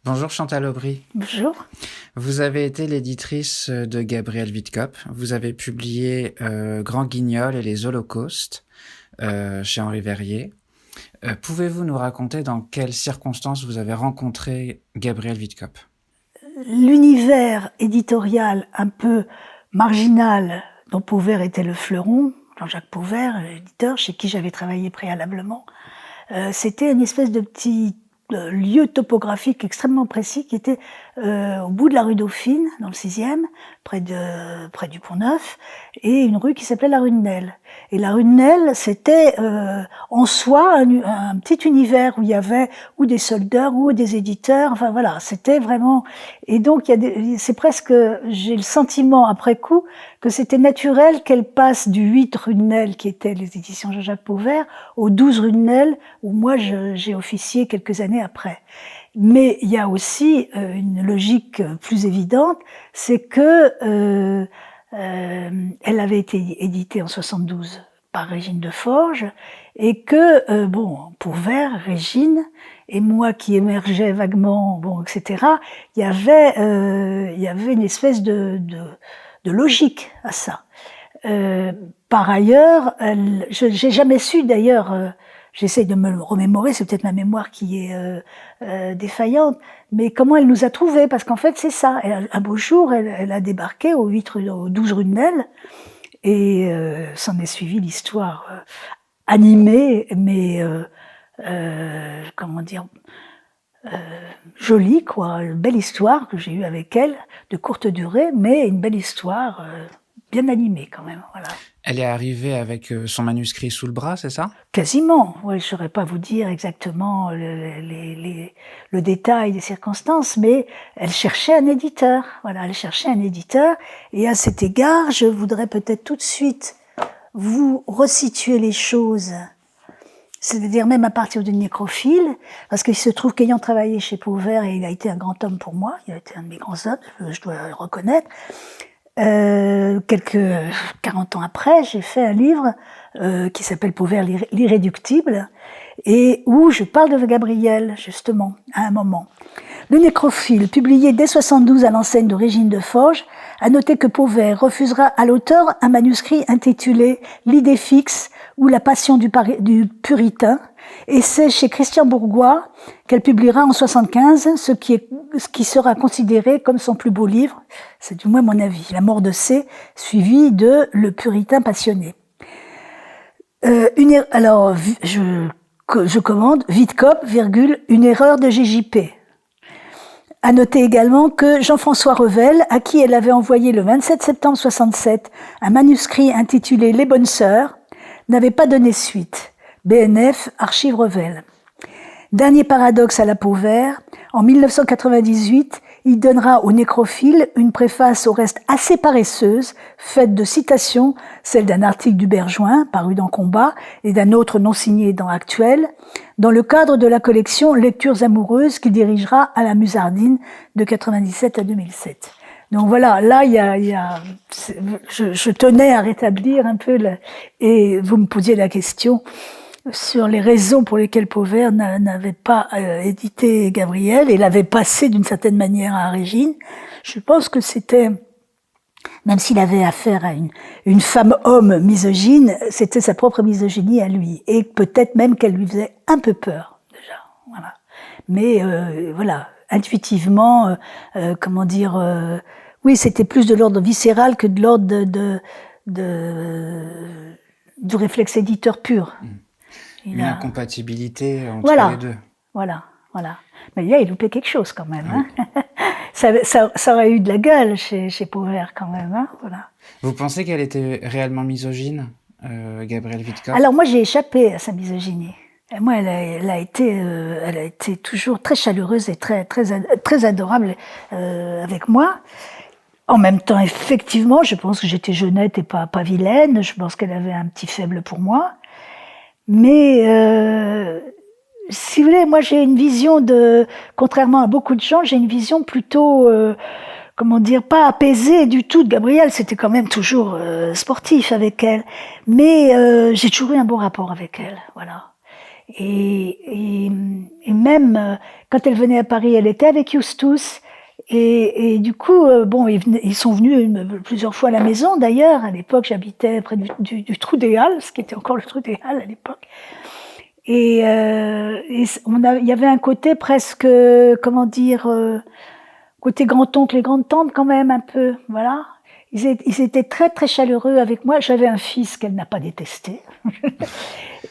Bonjour Chantal Aubry. Bonjour. Vous avez été l'éditrice de Gabriel Witkop. Vous avez publié Grand Guignol et les Holocaustes chez Henri Verrier. Pouvez-vous nous raconter dans quelles circonstances vous avez rencontré Gabriel Witkop? L'univers éditorial un peu marginal dont Pauvert était le fleuron, Jean-Jacques Pauvert, l'éditeur chez qui j'avais travaillé préalablement, c'était une espèce de petit lieu topographique extrêmement précis qui était au bout de la rue Dauphine, dans le 6e, près du Pont-Neuf, et une rue qui s'appelait la rue de Nesle. Et la rue de Nesle, c'était en soi un petit univers où il y avait ou des soldats ou des éditeurs, enfin voilà, c'était vraiment... Et donc, c'est presque, j'ai le sentiment après coup, que c'était naturel qu'elle passe du 8 rue de Nesle, qui étaient les éditions Jean-Jacques Pauvert, aux 12 rue de Nesle, où moi j'ai officié quelques années après. Mais il y a aussi une logique plus évidente, c'est que elle avait été éditée en 72 par Régine Deforges, et que Pauvert, Régine et moi qui émergeais vaguement, etc. Il y avait une espèce de logique à ça. Par ailleurs, j'ai jamais su d'ailleurs. J'essaye de me le remémorer, c'est peut-être ma mémoire qui est défaillante, mais comment elle nous a trouvés, parce qu'en fait c'est ça, un beau jour elle a débarqué au 12 rue de Nesle, et s'en est suivi l'histoire animée, mais comment dire, jolie quoi, une belle histoire que j'ai eue avec elle, de courte durée, mais une belle histoire bien animée quand même, voilà. Elle est arrivée avec son manuscrit sous le bras, c'est ça? Quasiment. Ouais, je ne saurais pas vous dire exactement le détail des circonstances, mais elle cherchait un éditeur. Voilà, elle cherchait un éditeur. Et à cet égard, je voudrais peut-être tout de suite vous resituer les choses, c'est-à-dire même à partir du nécrophile, parce qu'il se trouve qu'ayant travaillé chez Pauvert, et il a été un grand homme pour moi, il a été un de mes grands hommes, je dois le reconnaître, quelques 40 ans après, j'ai fait un livre qui s'appelle Pauvert l'irréductible, et où je parle de Gabriel, justement, à un moment. Le nécrophile, publié dès 72 à l'enseigne de Régine Deforges, a noté que Pauvert refusera à l'auteur un manuscrit intitulé L'idée fixe ou la passion du puritain, et c'est chez Christian Bourgois qu'elle publiera en 75 ce qui sera considéré comme son plus beau livre, c'est du moins mon avis, La mort de C, suivi de Le puritain passionné. Alors, je commande Witkop, une erreur de GJP. À noter également que Jean-François Revel, à qui elle avait envoyé le 27 septembre 67 un manuscrit intitulé Les Bonnes Sœurs, n'avait pas donné suite. BNF, Archives Revel. Dernier paradoxe à la Pauvert, en 1998, il donnera au nécrophile une préface au reste assez paresseuse, faite de citations, celle d'un article d'Hubert Join, paru dans Combat, et d'un autre non signé dans Actuel, dans le cadre de la collection Lectures amoureuses qu'il dirigera à la Musardine de 97 à 2007. Donc voilà, là, je tenais à rétablir un peu, et vous me posiez la question sur les raisons pour lesquelles Pauvert n'avait pas édité Gabriel et l'avait passé d'une certaine manière à Régine. Je pense que c'était, même s'il avait affaire à une femme-homme misogyne, c'était sa propre misogynie à lui. Et peut-être même qu'elle lui faisait un peu peur, déjà. Voilà. Mais voilà, intuitivement, oui, c'était plus de l'ordre viscéral que de l'ordre du réflexe éditeur pur. Une incompatibilité entre les deux. Voilà. Mais là, il loupait quelque chose quand même. Oui. Hein. ça aurait eu de la gueule chez Pauvert quand même. Hein, voilà. Vous pensez qu'elle était réellement misogyne, Gabrielle Witkop? Alors moi, j'ai échappé à sa misogynie. Et moi, elle a été toujours très chaleureuse et très adorable avec moi. En même temps, effectivement, je pense que j'étais jeunette et pas vilaine. Je pense qu'elle avait un petit faible pour moi. Mais si vous voulez, moi j'ai une vision contrairement à beaucoup de gens, j'ai une vision plutôt, pas apaisée du tout de Gabrielle. C'était quand même toujours sportif avec elle, mais j'ai toujours eu un bon rapport avec elle, voilà. Et même quand elle venait à Paris, elle était avec Justus. Et du coup, bon, ils sont venus plusieurs fois à la maison. D'ailleurs, à l'époque, j'habitais près du Trou des Halles, ce qui était encore le Trou des Halles à l'époque. Et il y avait un côté presque, comment dire, côté grand-oncle et grande-tante quand même un peu, voilà. Ils étaient très très chaleureux avec moi. J'avais un fils qu'elle n'a pas détesté.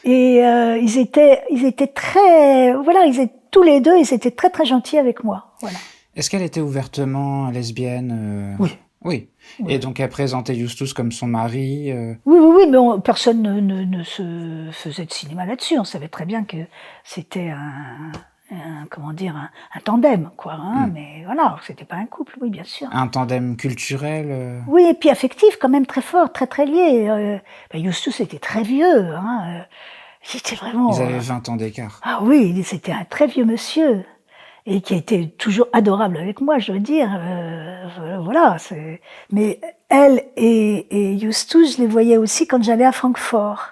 Et ils étaient très, voilà, tous les deux, ils étaient très très gentils avec moi, voilà. Est-ce qu'elle était ouvertement lesbienne Oui. Oui. Oui. Et donc elle présentait Justus comme son mari Oui, mais personne ne se faisait de cinéma là-dessus. On savait très bien que c'était comment dire, un tandem, quoi. Hein, mais voilà, c'était pas un couple, oui, bien sûr. Un tandem culturel Oui, et puis affectif, quand même très fort, très très lié. Justus était très vieux. Hein, c'était vraiment. Ils avaient 20 ans d'écart. Ah oui, c'était un très vieux monsieur. Et qui a été toujours adorable avec moi, je veux dire. Voilà. Mais elle et Justus, je les voyais aussi quand j'allais à Francfort.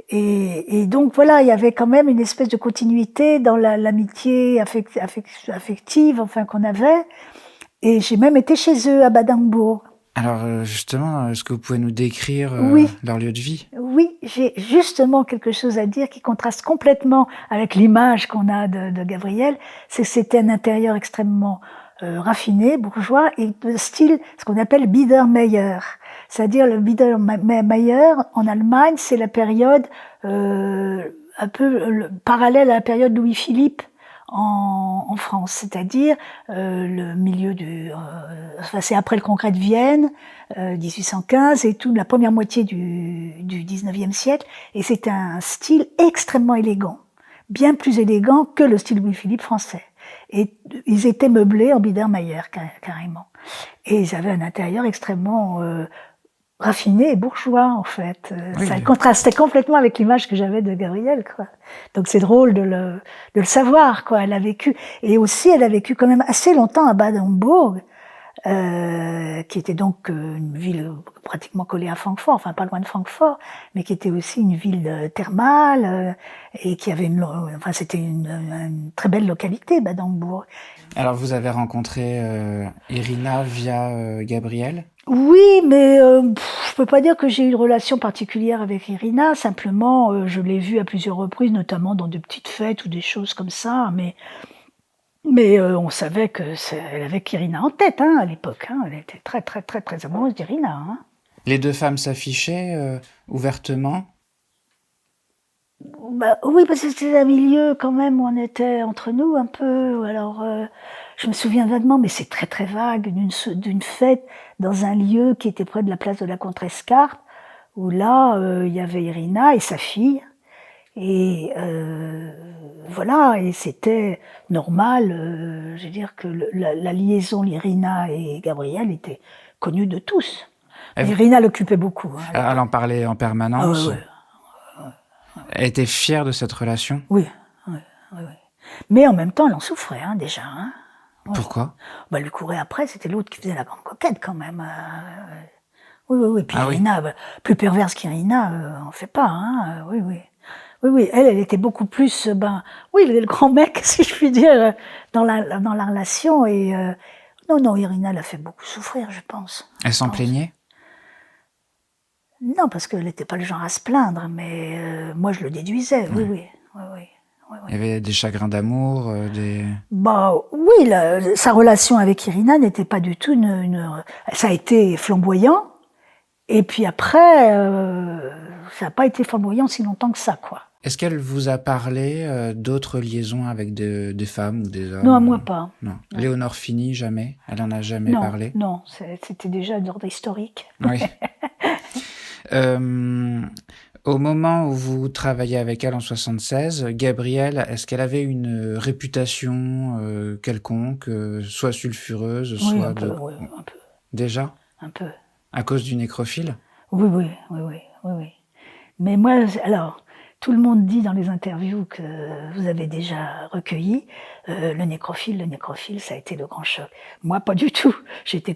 Et donc voilà, il y avait quand même une espèce de continuité dans l'amitié affective, enfin qu'on avait. Et j'ai même été chez eux à Bad Homburg. Alors justement, est-ce que vous pouvez nous décrire Oui. leur lieu de vie? Oui, j'ai justement quelque chose à dire qui contraste complètement avec l'image qu'on a de Gabriel. C'est que c'était un intérieur extrêmement raffiné, bourgeois, et de style, ce qu'on appelle Biedermeier. C'est-à-dire le Biedermeier, en Allemagne, c'est la période un peu parallèle à la période Louis-Philippe en France, c'est-à-dire le milieu enfin c'est après le Congrès de Vienne, 1815, et toute la première moitié du 19e siècle, et c'est un style extrêmement élégant, bien plus élégant que le style Louis-Philippe français. Et ils étaient meublés en Biedermeier carrément, et ils avaient un intérieur extrêmement raffiné et bourgeois, en fait. Oui. Ça contrastait complètement avec l'image que j'avais de Gabriel, quoi. Donc c'est drôle de le savoir, quoi. Elle a vécu, et aussi elle a vécu quand même assez longtemps à Bad Homburg, qui était donc une ville pratiquement collée à Francfort, enfin pas loin de Francfort, mais qui était aussi une ville thermale, et qui avait enfin c'était une très belle localité, Bad Homburg. Alors vous avez rencontré Irina via Gabriel? Oui, mais je peux pas dire que j'ai eu une relation particulière avec Irina. Simplement, je l'ai vue à plusieurs reprises, notamment dans de petites fêtes ou des choses comme ça. Mais on savait que elle avait Irina en tête, hein, à l'époque. Hein. Elle était très, très, très, très amoureuse d'Irina. Hein. Les deux femmes s'affichaient ouvertement? Bah, oui, parce que c'était un milieu quand même où on était entre nous un peu. Alors, je me souviens vaguement, mais c'est très très vague, d'une fête dans un lieu qui était près de la place de la Contrescarpe, où là, il y avait Irina et sa fille. Et voilà, et c'était normal, je veux dire que la liaison Irina et Gabriel était connue de tous. Irina l'occupait beaucoup. Hein, Elle en parlait en permanence? ouais. Elle était fière de cette relation? Oui. Mais en même temps, elle en souffrait, hein, déjà. Hein. Ouais. Pourquoi? Bah, lui courait après, c'était l'autre qui faisait la grande coquette, quand même. Oui. Puis Irina, oui. Plus perverse qu'Irina, on fait pas, hein. Oui, elle était beaucoup plus, oui, le grand mec, si je puis dire, dans la relation. Et non, Irina l'a fait beaucoup souffrir, je pense. Elle s'en plaignait? Non, parce qu'elle n'était pas le genre à se plaindre, mais moi je le déduisais, oui. Il y avait des chagrins d'amour, des... Oui, sa relation avec Irina n'était pas du tout ça a été flamboyant, et puis après, ça n'a pas été flamboyant si longtemps que ça, quoi. Est-ce qu'elle vous a parlé d'autres liaisons avec des femmes ou des hommes? Non, à moi pas. Non. Léonore Fini, jamais? Elle en a jamais parlé? Non, c'était déjà d'ordre historique. Oui. Au moment où vous travaillez avec elle en 76, Gabrielle, est-ce qu'elle avait une réputation quelconque, soit sulfureuse, soit un peu. Déjà? Un peu. À cause du nécrophile? Oui. Mais moi, alors, Tout le monde dit dans les interviews que vous avez déjà recueilli le nécrophile, ça a été le grand choc. Moi, pas du tout. J'étais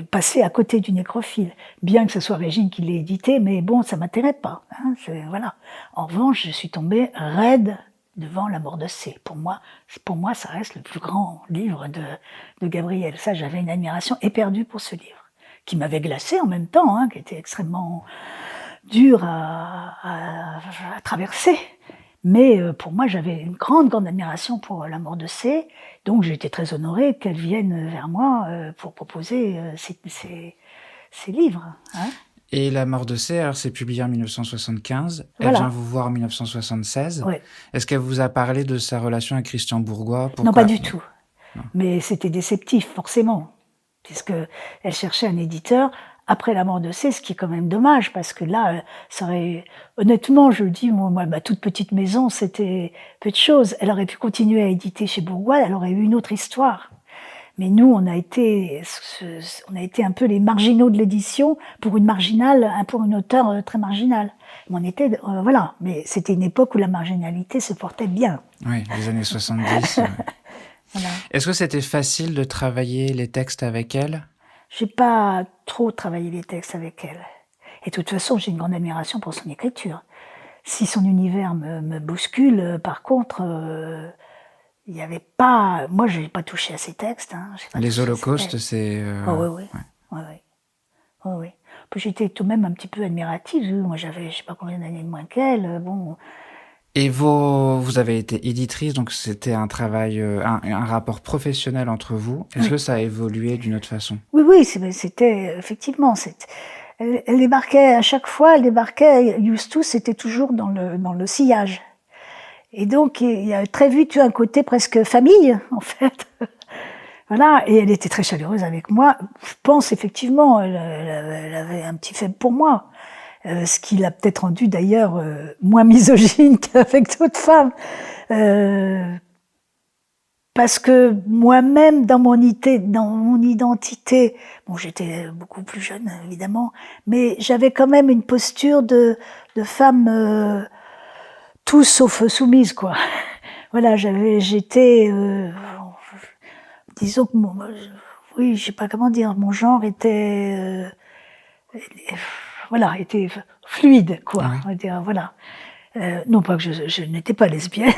passée à côté du nécrophile, bien que ce soit Régine qui l'ait édité, mais bon, ça m'intéressait pas. Hein, voilà. En revanche, je suis tombée raide devant La mort de C. Pour moi, ça reste le plus grand livre de Gabriel. Ça, j'avais une admiration éperdue pour ce livre, qui m'avait glacée en même temps, hein, qui était extrêmement dur à traverser. Mais pour moi, j'avais une grande admiration pour La mort de C. Donc j'étais très honorée qu'elle vienne vers moi pour proposer ces livres. Hein. Et La mort de C, alors c'est publié en 1975. Voilà. Elle vient vous voir en 1976. Ouais. Est-ce qu'elle vous a parlé de sa relation avec Christian Bourgois? Pourquoi? Non, pas du tout. Non. Mais c'était déceptif, forcément, puisque elle cherchait un éditeur après La mort de C, ce qui est quand même dommage, parce que là, ça aurait, honnêtement, je le dis, moi, ma toute petite maison, c'était peu de choses. Elle aurait pu continuer à éditer chez Bourgois, elle aurait eu une autre histoire. Mais nous, on a été un peu les marginaux de l'édition pour une auteure très marginale. On était, voilà. Mais c'était une époque où la marginalité se portait bien. Oui, les années 70. Voilà. Est-ce que c'était facile de travailler les textes avec elle? J'ai pas trop travaillé les textes avec elle. Et de toute façon, j'ai une grande admiration pour son écriture. Si son univers me bouscule, par contre, il y avait pas. Moi, je n'ai pas touché à ses textes. Hein. Les Holocaustes, c'est. Oh, oui. Oh, oui. Puis j'étais tout de même un petit peu admirative. Moi, j'avais, je sais pas combien d'années de moins qu'elle. Bon. Et vous avez été éditrice, donc c'était un travail, un rapport professionnel entre vous. Est-ce que ça a évolué d'une autre façon? Oui, c'était effectivement. Elle débarquait à chaque fois. Elle débarquait. Justus, c'était toujours dans le sillage. Et donc, il y a très vite eu un côté presque famille, en fait. Voilà, et elle était très chaleureuse avec moi. Je pense, effectivement, elle avait un petit faible pour moi. Ce qui l'a peut-être rendue, d'ailleurs, moins misogyne qu'avec d'autres femmes. Parce que moi-même, dans mon identité, bon, j'étais beaucoup plus jeune, évidemment, mais j'avais quand même une posture de femme... tout sauf soumise, quoi. Voilà, j'étais, disons que oui, je sais pas comment dire, mon genre était, voilà, était fluide, quoi. Oui. On va dire, voilà. Non pas que je n'étais pas lesbienne,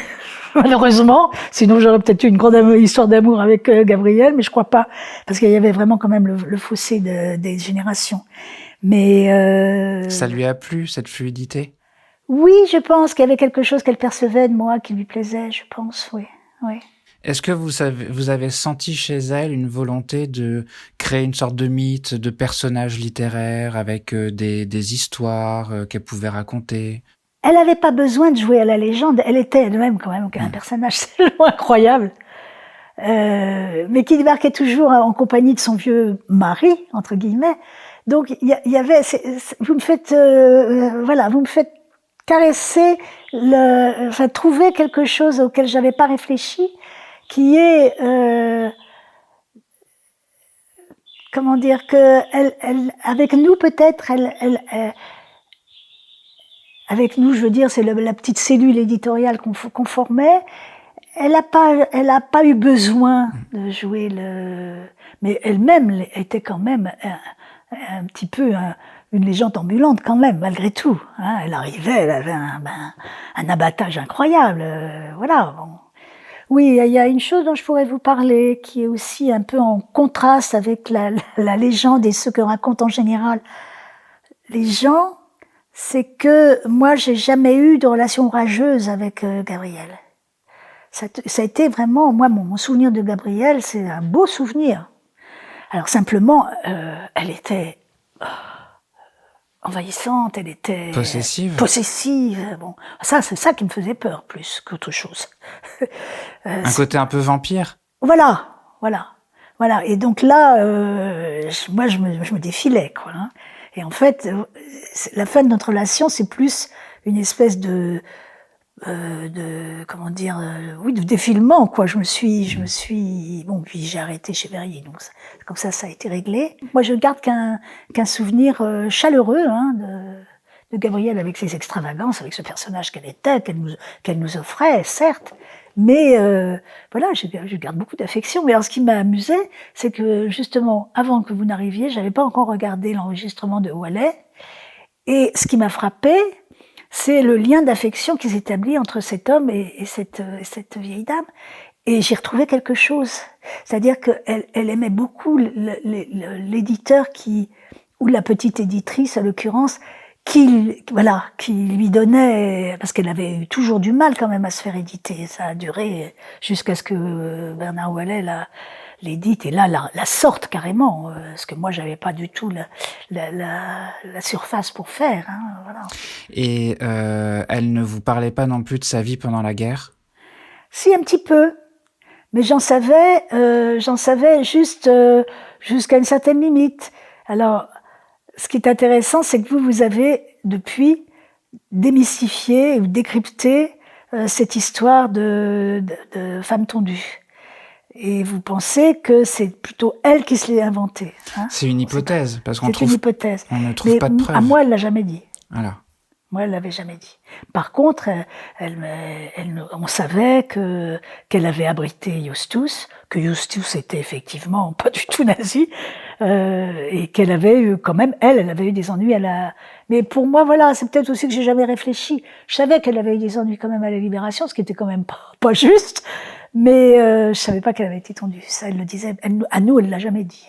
malheureusement, sinon j'aurais peut-être eu une grande histoire d'amour avec Gabriel, mais je crois pas, parce qu'il y avait vraiment quand même le fossé des générations. Mais ça lui a plu, cette fluidité? Oui, je pense qu'il y avait quelque chose qu'elle percevait de moi qui lui plaisait, je pense, oui. Est-ce que vous avez senti chez elle une volonté de créer une sorte de mythe, de personnage littéraire avec des histoires qu'elle pouvait raconter? Elle n'avait pas besoin de jouer à la légende, elle était elle-même quand même un personnage tellement incroyable, mais qui débarquait toujours en compagnie de son vieux mari, entre guillemets. Donc il y avait, vous me faites caresser trouver quelque chose auquel j'avais pas réfléchi, qui est comment dire que elle avec nous peut-être avec nous, je veux dire, c'est la petite cellule éditoriale qu'on formait. Elle a pas eu besoin de jouer mais elle-même était quand même un petit peu une légende ambulante quand même, malgré tout. Hein. Elle arrivait, elle avait un abattage incroyable. Voilà. Bon. Oui, il y a une chose dont je pourrais vous parler, qui est aussi un peu en contraste avec la légende et ce que racontent en général les gens, c'est que moi, j'ai jamais eu de relation orageuse avec Gabriel. Ça a été vraiment, moi, mon souvenir de Gabriel, c'est un beau souvenir. Alors simplement, elle était envahissante, elle était possessive. Bon, ça, c'est ça qui me faisait peur plus qu'autre chose. Un côté un peu vampire. Voilà. Et donc là, moi, je me défilais, quoi. Hein. Et en fait, la fin de notre relation, c'est plus une espèce de comment dire, oui, de défilement, quoi. Je me suis, bon, puis j'ai arrêté chez Verrier, donc comme ça a été réglé. Moi, je garde qu'un souvenir chaleureux, hein, de Gabrielle avec ses extravagances, avec ce personnage qu'elle était, qu'elle nous offrait, certes. Mais voilà, je garde beaucoup d'affection. Mais alors, ce qui m'a amusé, c'est que justement, avant que vous n'arriviez, j'avais pas encore regardé l'enregistrement de Wallet. Et ce qui m'a frappé, c'est le lien d'affection qui s'établit entre cet homme et cette vieille dame. Et j'y retrouvais quelque chose. C'est-à-dire qu'elle aimait beaucoup l'éditeur ou la petite éditrice, en l'occurrence, qui lui donnait, parce qu'elle avait eu toujours du mal quand même à se faire éditer. Ça a duré jusqu'à ce que Bernard Wallet l'édite et là la sorte carrément, parce que moi j'avais pas du tout la surface pour faire. Hein, voilà. Et elle ne vous parlait pas non plus de sa vie pendant la guerre? Si, un petit peu. Mais j'en savais juste jusqu'à une certaine limite. Alors, ce qui est intéressant, c'est que vous avez depuis démystifié ou décrypté cette histoire de femme tondue. Et vous pensez que c'est plutôt elle qui se l'est inventée. Hein, c'est une hypothèse, parce qu'on une hypothèse. On ne trouve pas de preuves. À moi, elle l'a jamais dit. Voilà. Moi, elle l'avait jamais dit. Par contre, on savait qu'elle avait abrité Justus, que Justus était effectivement pas du tout nazi, et qu'elle avait eu quand même, elle avait eu des ennuis à la. Mais pour moi, voilà, c'est peut-être aussi que j'ai jamais réfléchi. Je savais qu'elle avait eu des ennuis quand même à la Libération, ce qui était quand même pas juste, mais je savais pas qu'elle avait été tondue. Ça, elle le disait. À nous, elle l'a jamais dit.